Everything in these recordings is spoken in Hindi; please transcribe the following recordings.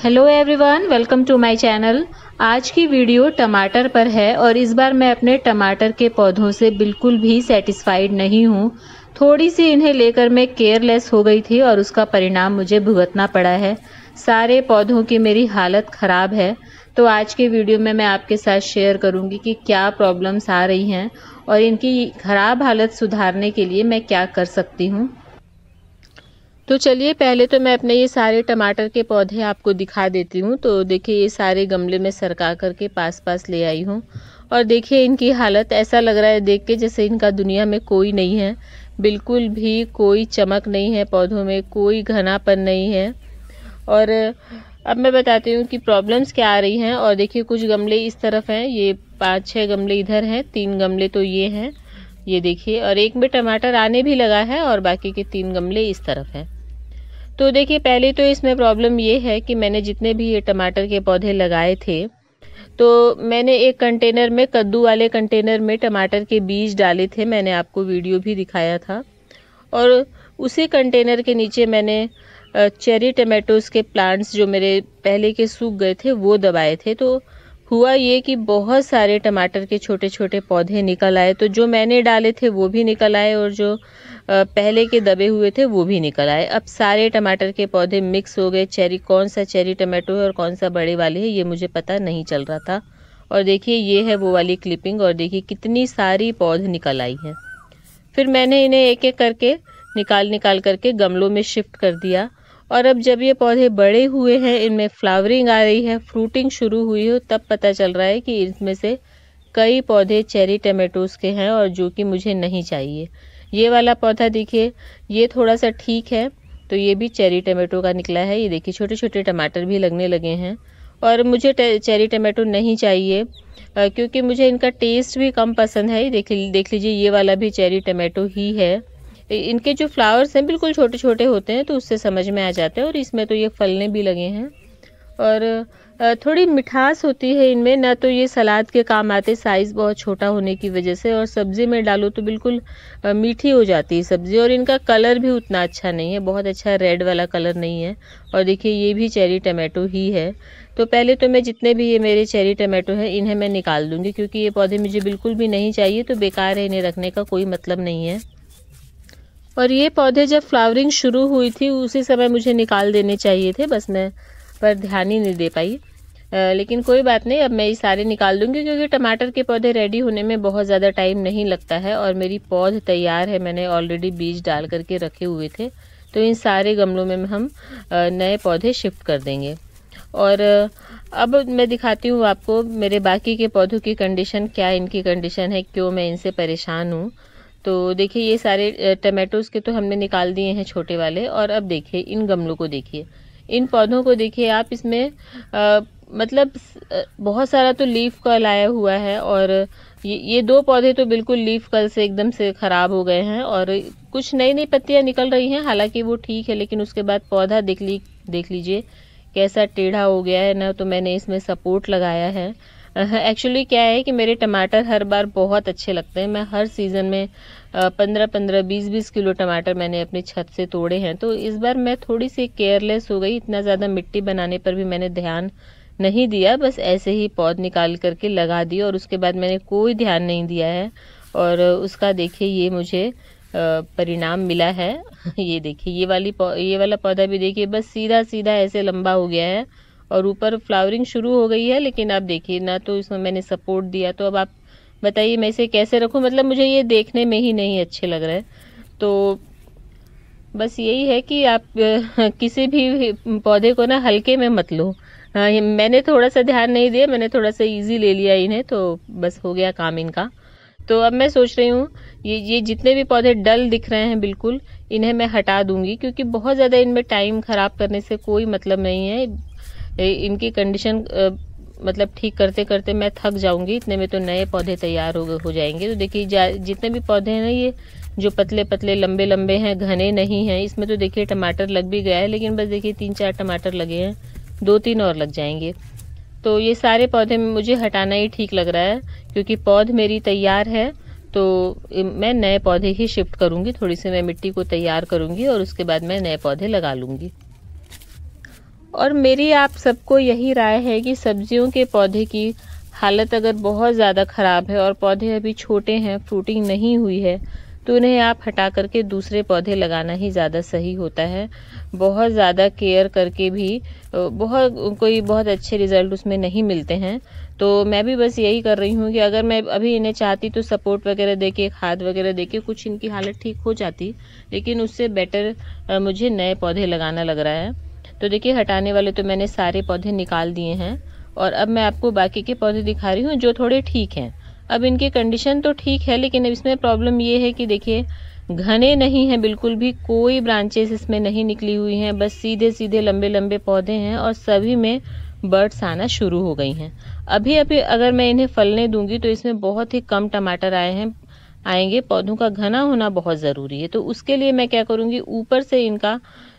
Hello everyone, welcome to my channel. आज की वीडियो टमाटर पर है और इस बार मैं अपने टमाटर के पौधों से बिल्कुल भी सेटिस्फाइड नहीं हूँ। थोड़ी सी इन्हें लेकर मैं केयरलेस हो गई थी और उसका परिणाम मुझे भुगतना पड़ा है। सारे पौधों की मेरी हालत ख़राब है। तो आज के वीडियो में मैं आपके साथ शेयर करूँगी कि क्या प्रॉब्लम्स आ रही हैं और इनकी ख़राब हालत सुधारने के लिए मैं क्या कर सकती हूँ। तो चलिए, पहले तो मैं अपने ये सारे टमाटर के पौधे आपको दिखा देती हूँ। तो देखिए, ये सारे गमले में सरका करके पास ले आई हूँ और देखिए इनकी हालत, ऐसा लग रहा है देख के जैसे इनका दुनिया में कोई नहीं है। बिल्कुल भी कोई चमक नहीं है पौधों में, कोई घनापन नहीं है। और अब मैं बताती हूँ कि प्रॉब्लम्स क्या आ रही हैं। और देखिए, कुछ गमले इस तरफ हैं, ये 5-6 गमले इधर हैं, 3 गमले तो ये हैं, ये देखिए। और एक में टमाटर आने भी लगा है और बाकी के 3 गमले इस तरफ हैं। तो देखिए, पहले तो इसमें प्रॉब्लम ये है कि मैंने जितने भी ये टमाटर के पौधे लगाए थे, तो मैंने एक कंटेनर में, कद्दू वाले कंटेनर में टमाटर के बीज डाले थे। मैंने आपको वीडियो भी दिखाया था। और उसी कंटेनर के नीचे मैंने चेरी टमाटोज के प्लांट्स जो मेरे पहले के सूख गए थे वो दबाए थे। तो हुआ ये कि बहुत सारे टमाटर के छोटे छोटे पौधे निकल आए। तो जो मैंने डाले थे वो भी निकल आए और जो पहले के दबे हुए थे वो भी निकल आए। अब सारे टमाटर के पौधे मिक्स हो गए। चेरी, कौन सा चेरी टमाटो है और कौन सा बड़े वाले है ये मुझे पता नहीं चल रहा था। और देखिए, ये है वो वाली क्लिपिंग और देखिए कितनी सारी पौध निकल आई हैं। फिर मैंने इन्हें एक एक करके निकाल करके गमलों में शिफ्ट कर दिया। और अब जब ये पौधे बड़े हुए हैं, इनमें फ्लावरिंग आ रही है, फ्रूटिंग शुरू हुई हो, तब पता चल रहा है कि इसमें से कई पौधे चेरी टमाटोज के हैं और जो कि मुझे नहीं चाहिए। ये वाला पौधा देखिए, ये थोड़ा सा ठीक है, तो ये भी चेरी टमाटो का निकला है। ये देखिए, छोटे छोटे टमाटर भी लगने लगे हैं। और मुझे चेरी टमाटो नहीं चाहिए क्योंकि मुझे इनका टेस्ट भी कम पसंद है। देख लीजिए, ये वाला भी चेरी टमाटो ही है। इनके जो फ्लावर्स हैं बिल्कुल छोटे छोटे होते हैं, तो उससे समझ में आ जाते हैं। और इसमें तो ये फलने भी लगे हैं और थोड़ी मिठास होती है इनमें। ना तो ये सलाद के काम आते, साइज़ बहुत छोटा होने की वजह से, और सब्ज़ी में डालो तो बिल्कुल मीठी हो जाती है सब्ज़ी। और इनका कलर भी उतना अच्छा नहीं है, बहुत अच्छा रेड वाला कलर नहीं है। और देखिए, ये भी चेरी टमाटो ही है। तो पहले तो मैं जितने भी ये मेरे चेरी टमाटो हैं इन्हें मैं निकाल दूंगी, क्योंकि ये पौधे मुझे बिल्कुल भी नहीं चाहिए। तो बेकार है, इन्हें रखने का कोई मतलब नहीं है। और ये पौधे जब फ्लावरिंग शुरू हुई थी उसी समय मुझे निकाल देने चाहिए थे, बस मैं पर ध्यान ही नहीं दे पाई। लेकिन कोई बात नहीं, अब मैं ये सारे निकाल दूंगी, क्योंकि टमाटर के पौधे रेडी होने में बहुत ज़्यादा टाइम नहीं लगता है। और मेरी पौध तैयार है, मैंने ऑलरेडी बीज डाल करके रखे हुए थे। तो इन सारे गमलों में हम नए पौधे शिफ्ट कर देंगे। और अब मैं दिखाती हूँ आपको मेरे बाकी के पौधों की कंडीशन, क्या इनकी कंडीशन है, क्यों मैं इनसे परेशान हूँ। तो देखिए, ये सारे टमाटोज के तो हमने निकाल दिए हैं छोटे वाले। और अब देखिए इन गमलों को, देखिए इन पौधों को, देखिए आप इसमें मतलब बहुत सारा तो लीफ कल आया हुआ है। और ये 2 पौधे तो बिल्कुल लीफ कल से एकदम से खराब हो गए हैं। और कुछ नई नई पत्तियां निकल रही हैं, हालांकि वो ठीक है, लेकिन उसके बाद पौधा देख लीजिए कैसा टेढ़ा हो गया है ना। तो मैंने इसमें सपोर्ट लगाया है। एक्चुअली क्या है कि मेरे टमाटर हर बार बहुत अच्छे लगते हैं। मैं हर सीज़न में 15-15, 20-20 किलो टमाटर मैंने अपनी छत से तोड़े हैं। तो इस बार मैं थोड़ी सी केयरलेस हो गई, इतना ज़्यादा मिट्टी बनाने पर भी मैंने ध्यान नहीं दिया, बस ऐसे ही पौध निकाल करके लगा दिया और उसके बाद मैंने कोई ध्यान नहीं दिया है। और उसका देखिए ये मुझे परिणाम मिला है। ये देखिए, ये वाला पौधा भी देखिए, बस सीधा सीधा ऐसे लंबा हो गया है और ऊपर फ्लावरिंग शुरू हो गई है। लेकिन अब देखिए, ना तो इसमें मैंने सपोर्ट दिया। तो अब आप बताइए मैं इसे कैसे रखूं, मतलब मुझे ये देखने में ही नहीं अच्छे लग रहे। तो बस यही है कि आप किसी भी पौधे को ना हल्के में मत लो। मैंने थोड़ा सा ध्यान नहीं दिया, मैंने थोड़ा सा इजी ले लिया इन्हें, तो बस हो गया काम इनका। तो अब मैं सोच रही हूँ ये जितने भी पौधे डल दिख रहे हैं बिल्कुल, इन्हें मैं हटा दूंगी, क्योंकि बहुत ज़्यादा इनमें टाइम ख़राब करने से कोई मतलब नहीं है। इनकी कंडीशन मतलब ठीक करते करते मैं थक जाऊंगी, इतने में तो नए पौधे तैयार हो जाएंगे। तो देखिए, जितने भी पौधे हैं ना, ये जो पतले पतले लंबे लंबे हैं, घने नहीं हैं। इसमें तो देखिए टमाटर लग भी गया है, लेकिन बस देखिए 3-4 टमाटर लगे हैं, 2-3 और लग जाएंगे। तो ये सारे पौधे मुझे हटाना ही ठीक लग रहा है, क्योंकि पौध मेरी तैयार है। तो मैं नए पौधे ही शिफ्ट करूंगी, थोड़ी सी मैं मिट्टी को तैयार करूंगी और उसके बाद मैं नए पौधे लगा लूंगी। और मेरी आप सबको यही राय है कि सब्जियों के पौधे की हालत अगर बहुत ज़्यादा ख़राब है और पौधे अभी छोटे हैं, फ्रूटिंग नहीं हुई है, तो उन्हें आप हटा करके दूसरे पौधे लगाना ही ज़्यादा सही होता है। बहुत ज़्यादा केयर करके भी बहुत अच्छे रिज़ल्ट उसमें नहीं मिलते हैं। तो मैं भी बस यही कर रही हूँ कि अगर मैं अभी इन्हें चाहती तो सपोर्ट वगैरह देके, खाद वगैरह देके कुछ इनकी हालत ठीक हो जाती, लेकिन उससे बेटर मुझे नए पौधे लगाना लग रहा है। तो देखिए, हटाने वाले तो मैंने सारे पौधे निकाल दिए हैं और अब मैं आपको बाकी के पौधे दिखा रही हूँ जो थोड़े ठीक हैं। अब इनकी कंडीशन तो ठीक है, लेकिन अब इसमें प्रॉब्लम ये है कि देखिए, घने नहीं है बिल्कुल भी, कोई ब्रांचेस इसमें नहीं निकली हुई हैं, बस सीधे सीधे लंबे लंबे पौधे हैं और सभी में बर्ड्स आना शुरू हो गई हैं। अभी अभी अगर मैं इन्हें फलने दूंगी तो इसमें बहुत ही कम टमाटर आएंगे। पौधों का घना होना बहुत ज़रूरी है। तो उसके लिए मैं क्या करूँगी, ऊपर से इनका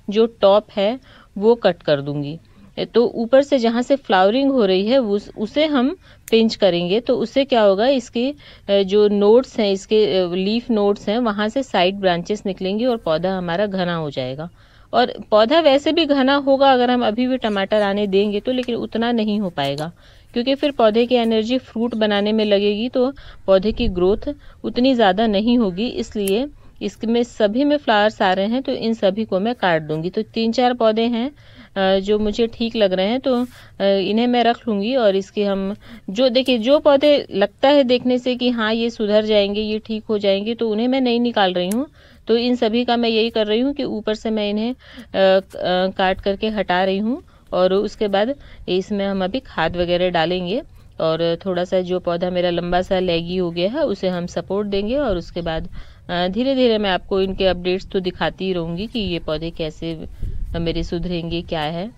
जो टॉप है वो कट कर दूंगी। तो ऊपर से जहाँ से फ्लावरिंग हो रही है उसे हम पिंच करेंगे, तो उससे क्या होगा, इसके जो नोड्स हैं, इसके लीफ नोड्स हैं, वहाँ से साइड ब्रांचेस निकलेंगी और पौधा हमारा घना हो जाएगा। और पौधा वैसे भी घना होगा अगर हम अभी भी टमाटर आने देंगे तो, लेकिन उतना नहीं हो पाएगा क्योंकि फिर पौधे की एनर्जी फ्रूट बनाने में लगेगी, तो पौधे की ग्रोथ उतनी ज़्यादा नहीं होगी। इसलिए इसमें सभी में फ्लावर्स आ रहे हैं तो इन सभी को मैं काट दूंगी। तो 3-4 पौधे हैं जो मुझे ठीक लग रहे हैं, तो इन्हें मैं रख लूँगी। और इसके हम देखिए, जो पौधे लगता है देखने से कि हाँ ये सुधर जाएंगे, ये ठीक हो जाएंगे, तो उन्हें मैं नहीं निकाल रही हूँ। तो इन सभी का मैं यही कर रही हूँ कि ऊपर से मैं इन्हें काट करके हटा रही हूँ। और उसके बाद इसमें हम अभी खाद वगैरह डालेंगे और थोड़ा सा जो पौधा मेरा लंबा सा लेगी हो गया है उसे हम सपोर्ट देंगे। और उसके बाद धीरे धीरे मैं आपको इनके अपडेट्स तो दिखाती ही रहूँगी कि ये पौधे कैसे मेरे सुधरेंगे, क्या है।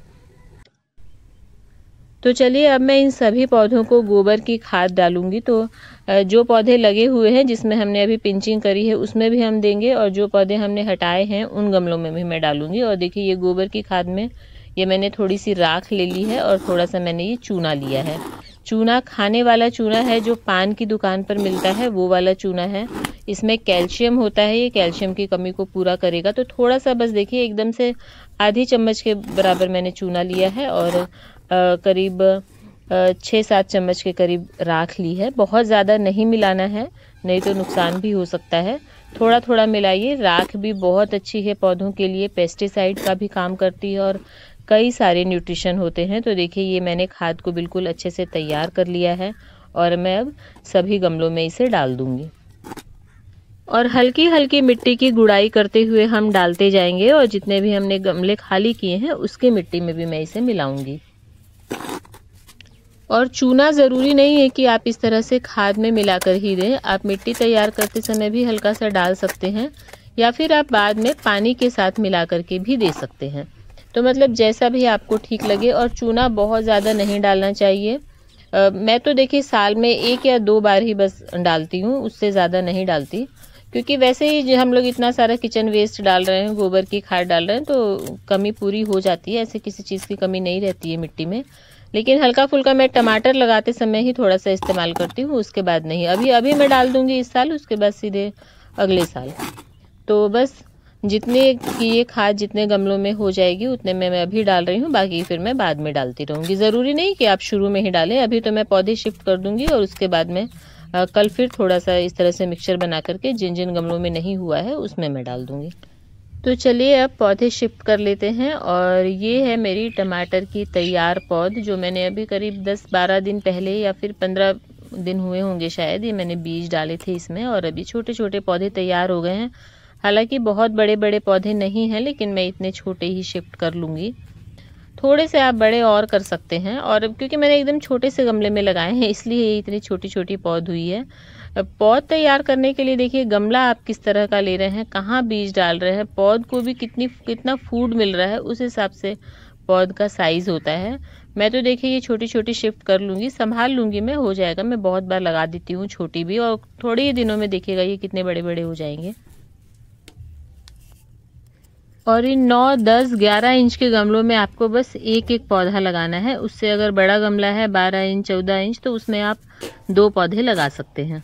तो चलिए, अब मैं इन सभी पौधों को गोबर की खाद डालूंगी। तो जो पौधे लगे हुए हैं जिसमें हमने अभी पिंचिंग करी है उसमें भी हम देंगे, और जो पौधे हमने हटाए हैं उन गमलों में भी मैं डालूंगी। और देखिए, ये गोबर की खाद में ये मैंने थोड़ी सी राख ले ली है और थोड़ा सा मैंने ये चूना लिया है। चूना खाने वाला चूना है, जो पान की दुकान पर मिलता है वो वाला चूना है। इसमें कैल्शियम होता है, ये कैल्शियम की कमी को पूरा करेगा। तो थोड़ा सा बस देखिए, एकदम से आधी चम्मच के बराबर मैंने चूना लिया है और करीब 6-7 चम्मच के करीब राख ली है। बहुत ज़्यादा नहीं मिलाना है, नहीं तो नुकसान भी हो सकता है। थोड़ा थोड़ा मिलाइए। राख भी बहुत अच्छी है पौधों के लिए, पेस्टिसाइड का भी काम करती है और कई सारे न्यूट्रिशन होते हैं। तो देखिए, ये मैंने खाद को बिल्कुल अच्छे से तैयार कर लिया है और मैं अब सभी गमलों में इसे डाल दूंगी। और हल्की हल्की मिट्टी की गुड़ाई करते हुए हम डालते जाएंगे और जितने भी हमने गमले खाली किए हैं उसकी मिट्टी में भी मैं इसे मिलाऊंगी। और चूना ज़रूरी नहीं है कि आप इस तरह से खाद में मिलाकर ही दें, आप मिट्टी तैयार करते समय भी हल्का सा डाल सकते हैं या फिर आप बाद में पानी के साथ मिला करके भी दे सकते हैं। तो मतलब जैसा भी आपको ठीक लगे। और चूना बहुत ज़्यादा नहीं डालना चाहिए। मैं तो देखिए साल में 1 या 2 बार ही बस डालती हूँ, उससे ज़्यादा नहीं डालती, क्योंकि वैसे ही जो हम लोग इतना सारा किचन वेस्ट डाल रहे हैं, गोबर की खाद डाल रहे हैं, तो कमी पूरी हो जाती है। ऐसे किसी चीज़ की कमी नहीं रहती है मिट्टी में। लेकिन हल्का फुल्का मैं टमाटर लगाते समय ही थोड़ा सा इस्तेमाल करती हूँ, उसके बाद नहीं। अभी मैं डाल दूंगी इस साल, उसके बाद सीधे अगले साल। तो बस जितने की ये खाद जितने गमलों में हो जाएगी उतने में मैं अभी डाल रही हूँ, बाकी फिर मैं बाद में डालती रहूँगी। ज़रूरी नहीं कि आप शुरू में ही डालें। अभी तो मैं पौधे शिफ्ट कर दूंगी और उसके बाद में कल फिर थोड़ा सा इस तरह से मिक्सचर बना करके जिन जिन गमलों में नहीं हुआ है उसमें मैं डाल दूंगी। तो चलिए, अब पौधे शिफ्ट कर लेते हैं। और ये है मेरी टमाटर की तैयार पौध, जो मैंने अभी करीब 10-12 दिन पहले या फिर 15 दिन हुए होंगे शायद, ये मैंने बीज डाले थे इसमें। और अभी छोटे छोटे पौधे तैयार हो गए हैं। हालांकि बहुत बड़े बड़े पौधे नहीं हैं, लेकिन मैं इतने छोटे ही शिफ्ट कर लूँगी। थोड़े से आप बड़े और कर सकते हैं, और क्योंकि मैंने एकदम छोटे से गमले में लगाए हैं इसलिए इतनी छोटी छोटी पौध हुई है। पौध तैयार करने के लिए देखिए, गमला आप किस तरह का ले रहे हैं, कहाँ बीज डाल रहे हैं, पौध को भी कितना फूड मिल रहा है, उस हिसाब से पौध का साइज होता है। मैं तो देखिए ये छोटी छोटी शिफ्ट कर लूँगी, संभाल लूँगी, मैं हो जाएगा। मैं बहुत बार लगा देती हूँ छोटी भी, और थोड़े ही दिनों में देखिएगा ये कितने बड़े बड़े हो जाएंगे। और इन 9, 10, 11 इंच के गमलों में आपको बस एक एक पौधा लगाना है। उससे अगर बड़ा गमला है 12 इंच, 14 इंच, तो उसमें आप 2 पौधे लगा सकते हैं।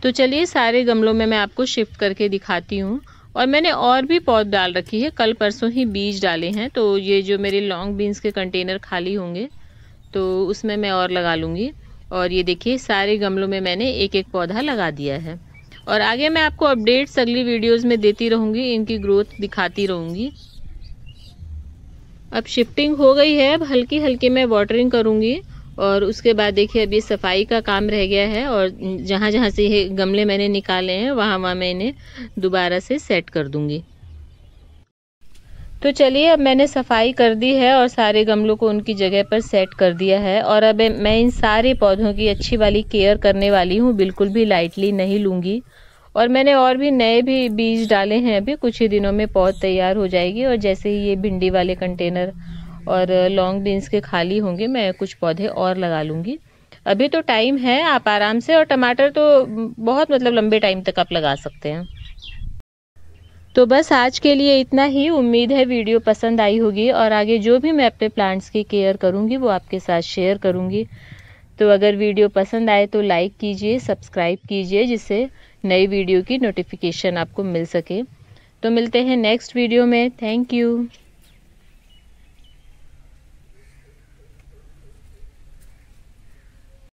तो चलिए, सारे गमलों में मैं आपको शिफ्ट करके दिखाती हूँ। और मैंने और भी पौध डाल रखी है, कल परसों ही बीज डाले हैं। तो ये जो मेरे लॉन्ग बीन्स के कंटेनर खाली होंगे तो उसमें मैं और लगा लूँगी। और ये देखिए सारे गमलों में मैंने एक एक पौधा लगा दिया है। और आगे मैं आपको अपडेट्स अगली वीडियोस में देती रहूँगी, इनकी ग्रोथ दिखाती रहूँगी। अब शिफ्टिंग हो गई है, अब हल्की हल्की मैं वाटरिंग करूँगी। और उसके बाद देखिए अब ये सफाई का काम रह गया है, और जहाँ जहाँ से ये गमले मैंने निकाले हैं वहाँ वहाँ मैं इन्हें दोबारा से सेट कर दूँगी। तो चलिए अब मैंने सफाई कर दी है और सारे गमलों को उनकी जगह पर सेट कर दिया है। और अब मैं इन सारे पौधों की अच्छी वाली केयर करने वाली हूँ, बिल्कुल भी लाइटली नहीं लूँगी। और मैंने और भी नए भी बीज डाले हैं, अभी कुछ ही दिनों में पौध तैयार हो जाएगी। और जैसे ही ये भिंडी वाले कंटेनर और लॉन्ग बीन्स के खाली होंगे मैं कुछ पौधे और लगा लूँगी। अभी तो टाइम है, आप आराम से। और टमाटर तो बहुत मतलब लंबे टाइम तक आप लगा सकते हैं। तो बस आज के लिए इतना ही। उम्मीद है वीडियो पसंद आई होगी, और आगे जो भी मैं अपने प्लांट्स की केयर करूँगी वो आपके साथ शेयर करूँगी। तो अगर वीडियो पसंद आए तो लाइक कीजिए, सब्सक्राइब कीजिए, जिससे नई वीडियो की नोटिफिकेशन आपको मिल सके। तो मिलते हैं नेक्स्ट वीडियो में। Thank you.